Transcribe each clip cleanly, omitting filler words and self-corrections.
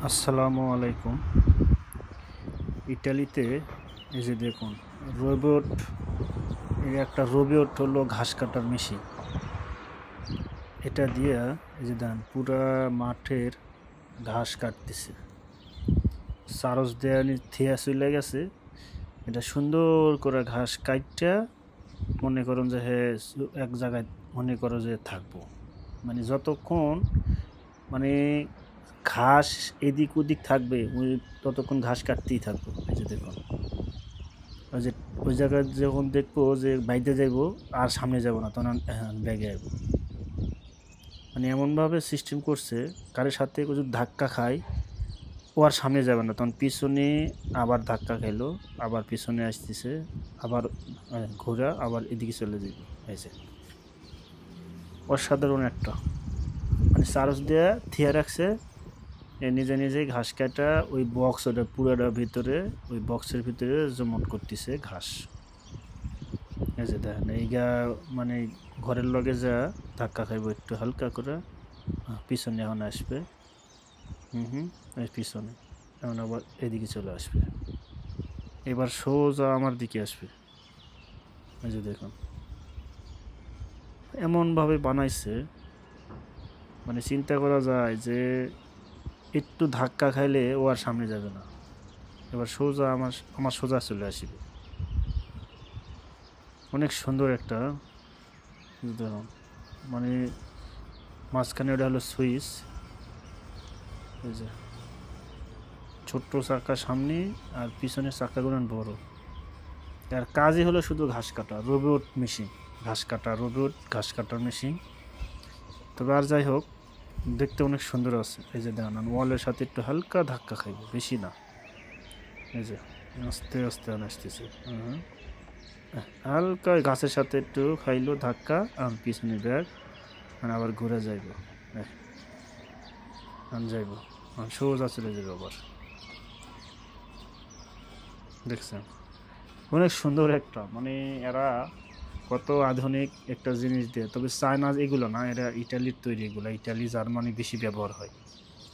আসসালামু আলাইকুম। ইটালিতে এই যে দেখুন রোবট, এই একটা রোবট হলো ঘাস কাটার মেশিন। এটা দিয়ে এই যে দেন পুরা মাঠের ঘাস কাটতেছে। সারস দেয়া থিয়া চলে গেছে। এটা সুন্দর করে ঘাস কাটটা মনে করুন যে এক জায়গায় মনে করো যে থাকবো, মানে যতক্ষণ মানে ঘাস এদিক ওদিক থাকবে ওই ততক্ষণ ঘাস কাটতেই থাকবো। এই যে দেখুন ওই যে ওই জায়গায় যখন দেখবো যে বাইরে যাইবো আর সামনে যাব না, তখন ব্যাগে আইব। মানে এমনভাবে সিস্টেম করছে কারের সাথে যদি ধাক্কা খায় ও আর সামনে যাবে না, তখন পিছনে আবার ধাক্কা খাইলো, আবার পিছনে আসতেছে, আবার ঘোরা, আবার এদিকে চলে যাবে। এই যে অসাধারণ একটা মানে চার্জ দেওয়া থিয়া রাখছে। নিজে নিজেই ঘাস কাটা ওই বক্স, ওটা পুরোটা ভিতরে ওই বক্সের ভিতরে জমট করতেছে ঘাস। এই যে দেখেন এই মানে ঘরের লগে যা ধাক্কা খাইব একটু হালকা করে, পিছনে এখন আসবে। এই পিছনে এখন আবার এদিকে চলে আসবে, এবার সোজা আমার দিকে আসবে। এই যে দেখুন এমনভাবে বানাইছে, মানে চিন্তা করা যায় যে একটু ধাক্কা খাইলে ও আর সামনে যাবে না, এবার সোজা আমার সোজা চলে আসবে। অনেক সুন্দর একটা দেখুন, মানে মাঝখানে ওটা হলো সুইচ। এই যে ছোট্ট চাকা সামনে আর পিছনের চাকাগুলো বড়। আর কাজই হলো শুধু ঘাস কাটা, রোবট মেশিন, ঘাস কাটা রোবট, ঘাস কাটার মেশিন। তবে আর যাই হোক, দেখতে অনেক সুন্দর আছে। এই যে দেখেন ওয়ালের সাথে একটু হালকা ধাক্কা খাইব, বেশি না। এই যে আস্তে আস্তে আসতেছে, হালকা গাছের সাথে একটু খাইলো ধাক্কা, আর পিছনে ব্যাগ, আর আবার ঘুরে যাইব, যাইব সোজা চলে যাবে আবার। দেখছেন অনেক সুন্দর একটা, মানে এরা কত আধুনিক একটা জিনিস দিয়ে। তবে চায়না এগুলো না, এরা ইটালির তৈরি, এগুলো ইটালি জার্মানি বেশি ব্যবহার হয়,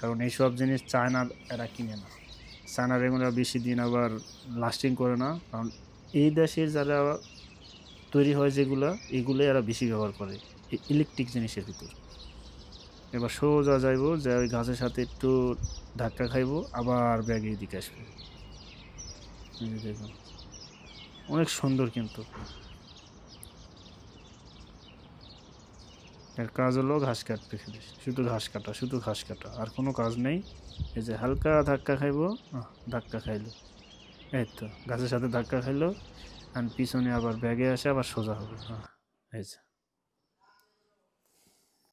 কারণ এইসব জিনিস চায়নার এরা কিনে না। চায়নার এগুলো বেশি দিন আবার লাস্টিং করে না, কারণ এই দেশের যারা তৈরি হয় যেগুলো, এগুলো এরা বেশি ব্যবহার করে ইলেকট্রিক জিনিসের ভিতর। এবার সোজা যাইব, যে ওই গাছের সাথে একটু ধাক্কা খাইব, আবার ব্যাগের দিকে আসবে। দেখুন অনেক সুন্দর, কিন্তু এর কাজ হলো ঘাস কাটতে, খেলে শুধু ঘাস কাটা, শুধু ঘাস কাটা, আর কোনো কাজ নেই। এই যে হালকা ধাক্কা খাইব, ধাক্কা খাইলো, এই তো গাছের সাথে ধাক্কা খাইলো, আর পিছনে আবার ব্যাগে আসে, আবার সোজা হবে। এই যে